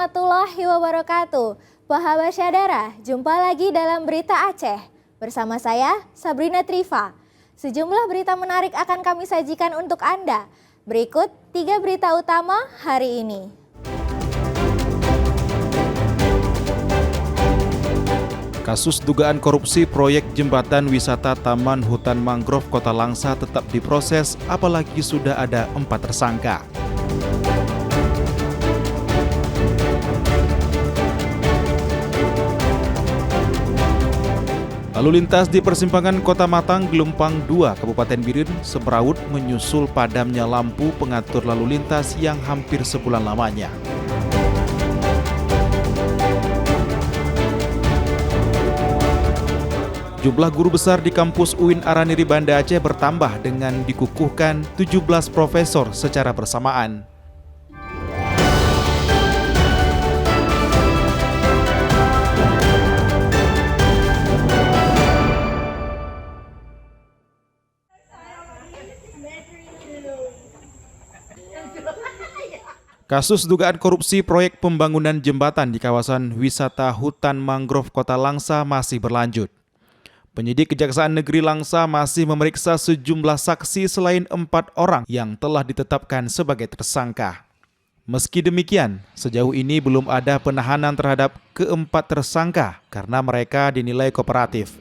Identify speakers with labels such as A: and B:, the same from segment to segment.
A: warahmatullahi wabarakatuh. Pahabat Syadara, jumpa lagi dalam Berita Aceh. Bersama saya, Sabrina Triva. Sejumlah berita menarik akan kami sajikan untuk Anda. Berikut 3 berita utama hari ini.
B: Kasus dugaan korupsi proyek jembatan wisata Taman Hutan Mangrove Kota Langsa tetap diproses, apalagi sudah ada 4 tersangka. Lalu lintas di persimpangan Kota Matang, Gelumpang 2, Kabupaten Biren, Semraut menyusul padamnya lampu pengatur lalu lintas yang hampir sebulan lamanya. Jumlah guru besar di kampus UIN Araniri Banda Aceh bertambah dengan dikukuhkan 17 profesor secara bersamaan. Kasus dugaan korupsi proyek pembangunan jembatan di kawasan wisata Hutan Mangrove Kota Langsa masih berlanjut. Penyidik Kejaksaan Negeri Langsa masih memeriksa sejumlah saksi selain 4 orang yang telah ditetapkan sebagai tersangka. Meski demikian, sejauh ini belum ada penahanan terhadap keempat tersangka karena mereka dinilai kooperatif.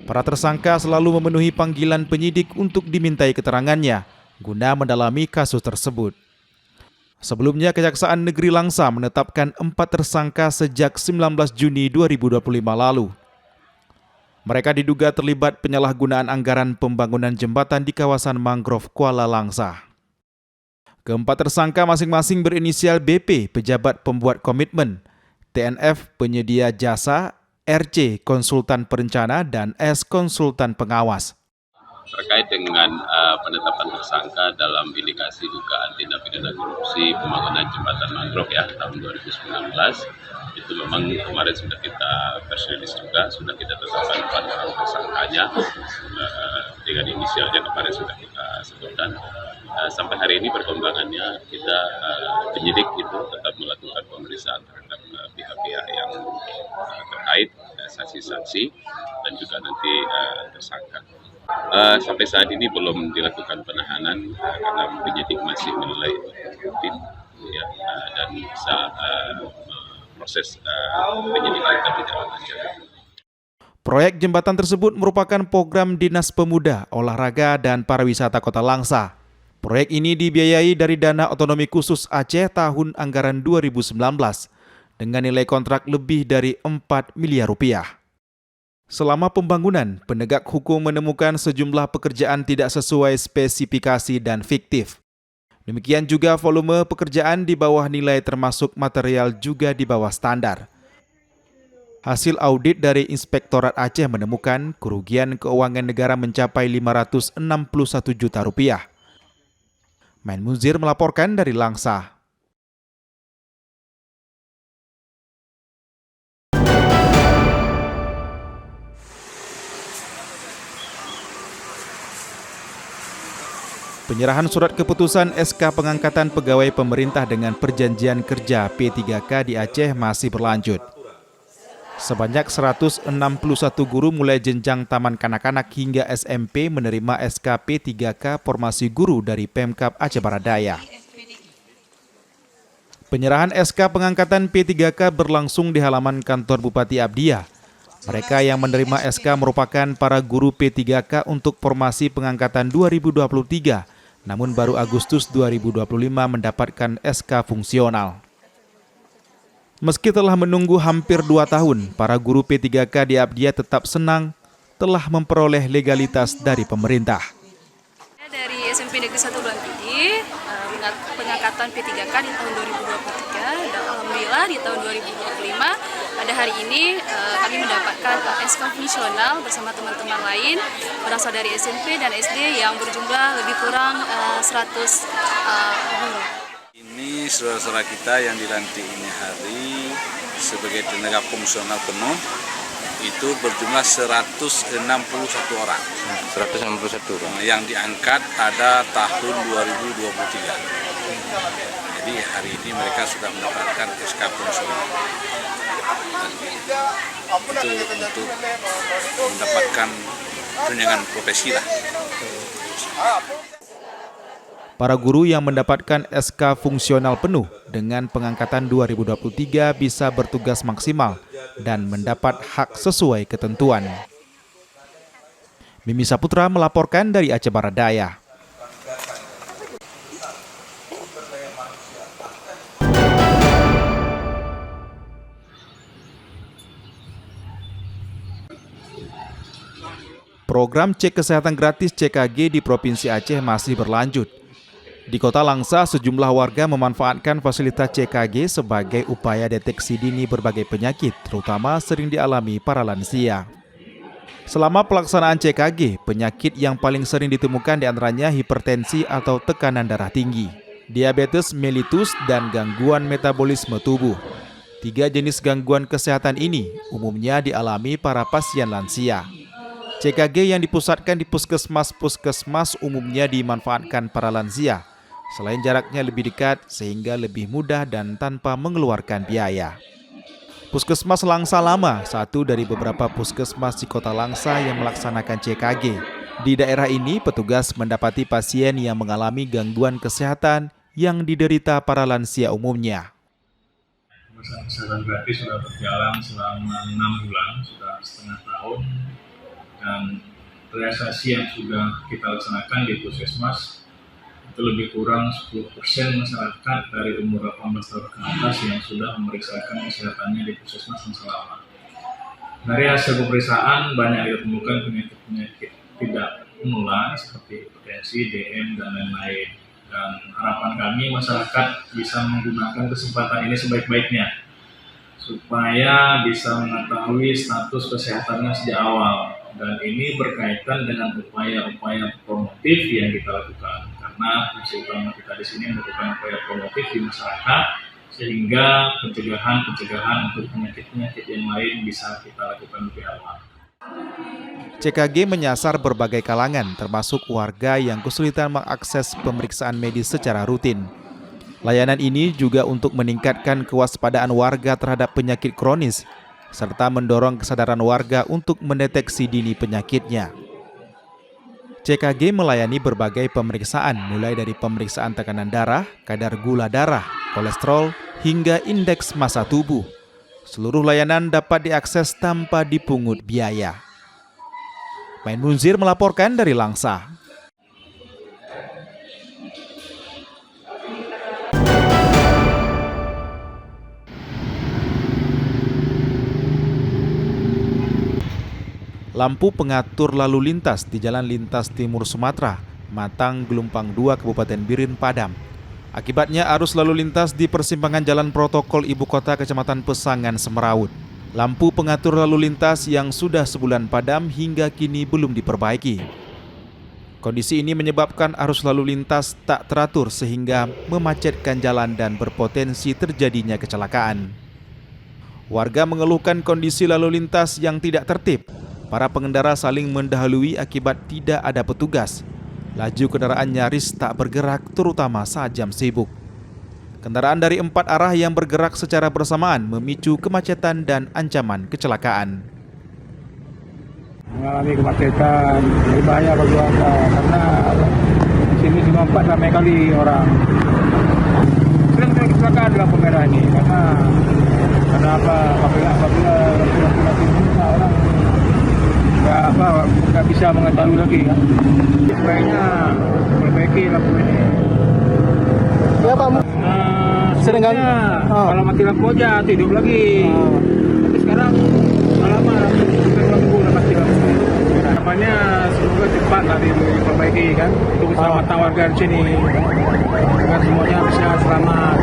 B: Para tersangka selalu memenuhi panggilan penyidik untuk dimintai keterangannya guna mendalami kasus tersebut. Sebelumnya, Kejaksaan Negeri Langsa menetapkan 4 tersangka sejak 19 Juni 2025 lalu. Mereka diduga terlibat penyalahgunaan anggaran pembangunan jembatan di kawasan mangrove Kuala Langsa. Keempat tersangka masing-masing berinisial BP, pejabat pembuat komitmen, TNF, penyedia jasa, RC, konsultan perencana, dan S, konsultan pengawas.
C: Terkait dengan penetapan tersangka dalam indikasi dugaan tindak pidana korupsi pembangunan jembatan mangrove ya tahun 2019, itu memang kemarin sudah kita press release juga, sudah kita tetapkan 4 orang tersangkanya dengan inisialnya kemarin sudah kita sebutkan. Sampai hari ini perkembangannya kita penyidik itu tetap melakukan pemeriksaan terhadap pihak-pihak yang terkait, saksi-saksi dan juga nanti tersangka. Sampai saat ini belum dilakukan penahanan karena penyidik masih menilai produktif ya, dan bisa proses penyidikan tetap berjalan lancar.
B: Proyek jembatan tersebut merupakan program Dinas Pemuda, Olahraga, dan Pariwisata Kota Langsa. Proyek ini dibiayai dari Dana Otonomi Khusus Aceh tahun anggaran 2019 dengan nilai kontrak lebih dari 4 miliar rupiah. Selama pembangunan, penegak hukum menemukan sejumlah pekerjaan tidak sesuai spesifikasi dan fiktif. Demikian juga volume pekerjaan di bawah nilai termasuk material juga di bawah standar. Hasil audit dari Inspektorat Aceh menemukan kerugian keuangan negara mencapai 561 juta rupiah. Main Muzir melaporkan dari Langsa. Penyerahan surat keputusan SK pengangkatan pegawai pemerintah dengan perjanjian kerja P3K di Aceh masih berlanjut. Sebanyak 161 guru mulai jenjang taman kanak-kanak hingga SMP menerima SK P3K formasi guru dari Pemkab Aceh Barat Daya. Penyerahan SK pengangkatan P3K berlangsung di halaman kantor Bupati Abdiah. Mereka yang menerima SK merupakan para guru P3K untuk formasi pengangkatan 2023. Namun baru Agustus 2025 mendapatkan SK fungsional. Meski telah menunggu hampir 2 tahun, para guru P3K di Abdiah tetap senang telah memperoleh legalitas dari pemerintah.
D: Dari SMP Negeri 1 Blangkidi, pengangkatan P3K di tahun 2023 dan alhamdulillah di tahun 2025 pada hari ini kami mendapatkan SK fungsional bersama teman-teman lain berasal dari SMP dan SD yang berjumlah lebih kurang 100 guru.
E: Ini saudara-saudara kita yang dilantik ini hari sebagai tenaga fungsional penuh itu berjumlah 161 orang. 161 orang. Yang diangkat pada tahun 2023. Jadi hari ini mereka sudah mendapatkan SK fungsional. Dan itu untuk mendapatkan tunjangan profesi lah.
B: Para guru yang mendapatkan SK fungsional penuh dengan pengangkatan 2023 bisa bertugas maksimal dan mendapat hak sesuai ketentuan. Mimi Saputra melaporkan dari Aceh Barat Daya. Program cek kesehatan gratis CKG di Provinsi Aceh masih berlanjut. Di Kota Langsa, sejumlah warga memanfaatkan fasilitas CKG sebagai upaya deteksi dini berbagai penyakit, terutama sering dialami para lansia. Selama pelaksanaan CKG, penyakit yang paling sering ditemukan diantaranya hipertensi atau tekanan darah tinggi, diabetes mellitus, dan gangguan metabolisme tubuh. 3 jenis gangguan kesehatan ini umumnya dialami para pasien lansia. CKG yang dipusatkan di puskesmas umumnya dimanfaatkan para lansia, selain jaraknya lebih dekat sehingga lebih mudah dan tanpa mengeluarkan biaya. Puskesmas Langsa Lama, satu dari beberapa puskesmas di Kota Langsa yang melaksanakan CKG. Di daerah ini, petugas mendapati pasien yang mengalami gangguan kesehatan yang diderita para lansia umumnya.
F: Pemeriksaan kesehatan gratis sudah berjalan selama 6 bulan, sudah setengah tahun. Dan realisasi yang sudah kita laksanakan di puskesmas itu lebih kurang 10% masyarakat dari umur 18 tahun ke atas yang sudah memeriksakan kesehatannya di puskesmas Langsa Lama. Dari hasil pemeriksaan banyak ditemukan penyakit-penyakit tidak menular seperti hipertensi, DM, dan lain-lain. Dan harapan kami masyarakat bisa menggunakan kesempatan ini sebaik-baiknya supaya bisa mengetahui status kesehatannya sejak awal. Dan ini berkaitan dengan upaya-upaya promotif yang kita lakukan. Karena fungsi utama kita di sini melakukan upaya promotif di masyarakat sehingga pencegahan untuk penyakit-penyakit yang lain bisa kita lakukan lebih awal.
B: CKG menyasar berbagai kalangan, termasuk warga yang kesulitan mengakses pemeriksaan medis secara rutin. Layanan ini juga untuk meningkatkan kewaspadaan warga terhadap penyakit kronis, serta mendorong kesadaran warga untuk mendeteksi dini penyakitnya. CKG melayani berbagai pemeriksaan, mulai dari pemeriksaan tekanan darah, kadar gula darah, kolesterol, hingga indeks massa tubuh. Seluruh layanan dapat diakses tanpa dipungut biaya. Main Munzir melaporkan dari Langsa. Lampu pengatur lalu lintas di Jalan Lintas Timur Sumatera, Matang, Gelumpang 2, Kabupaten Biren padam. Akibatnya arus lalu lintas di persimpangan Jalan Protokol Ibu Kota Kecamatan Pesangan Semeraut. Lampu pengatur lalu lintas yang sudah sebulan padam hingga kini belum diperbaiki. Kondisi ini menyebabkan arus lalu lintas tak teratur sehingga memacetkan jalan dan berpotensi terjadinya kecelakaan. Warga mengeluhkan kondisi lalu lintas yang tidak tertib. Para pengendara saling mendahului akibat tidak ada petugas. Laju kendaraan nyaris tak bergerak, terutama saat jam sibuk. Kendaraan dari 4 arah yang bergerak secara bersamaan memicu kemacetan dan ancaman kecelakaan.
G: Mengalami kemacetan, berbahaya bagi warga karena di sini 54 ramai kali orang. Sering kecelakaan di lampu merah ini karena apabila lampu orang nggak bisa mengetahui lagi kan. Sebaiknya perbaiki lampu ini.
H: Ya Pak. Sering kan?
G: Kalau mati lampu aja tidur lagi. Tapi sekarang lama lampu mati lampu. Harapannya semoga cepat tadi diperbaiki kan untuk keselamatan warga di sini agar semuanya bisa selamat.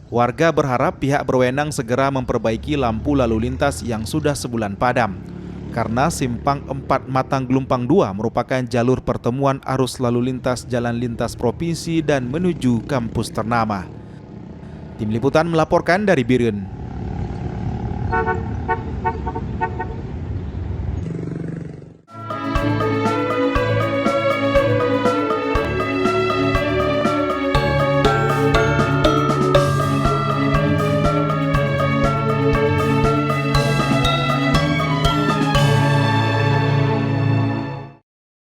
B: Warga berharap pihak berwenang segera memperbaiki lampu lalu lintas yang sudah sebulan padam. Karena Simpang 4 Matang Gelumpang 2 merupakan jalur pertemuan arus lalu lintas jalan lintas provinsi dan menuju kampus ternama. Tim Liputan melaporkan dari Biren.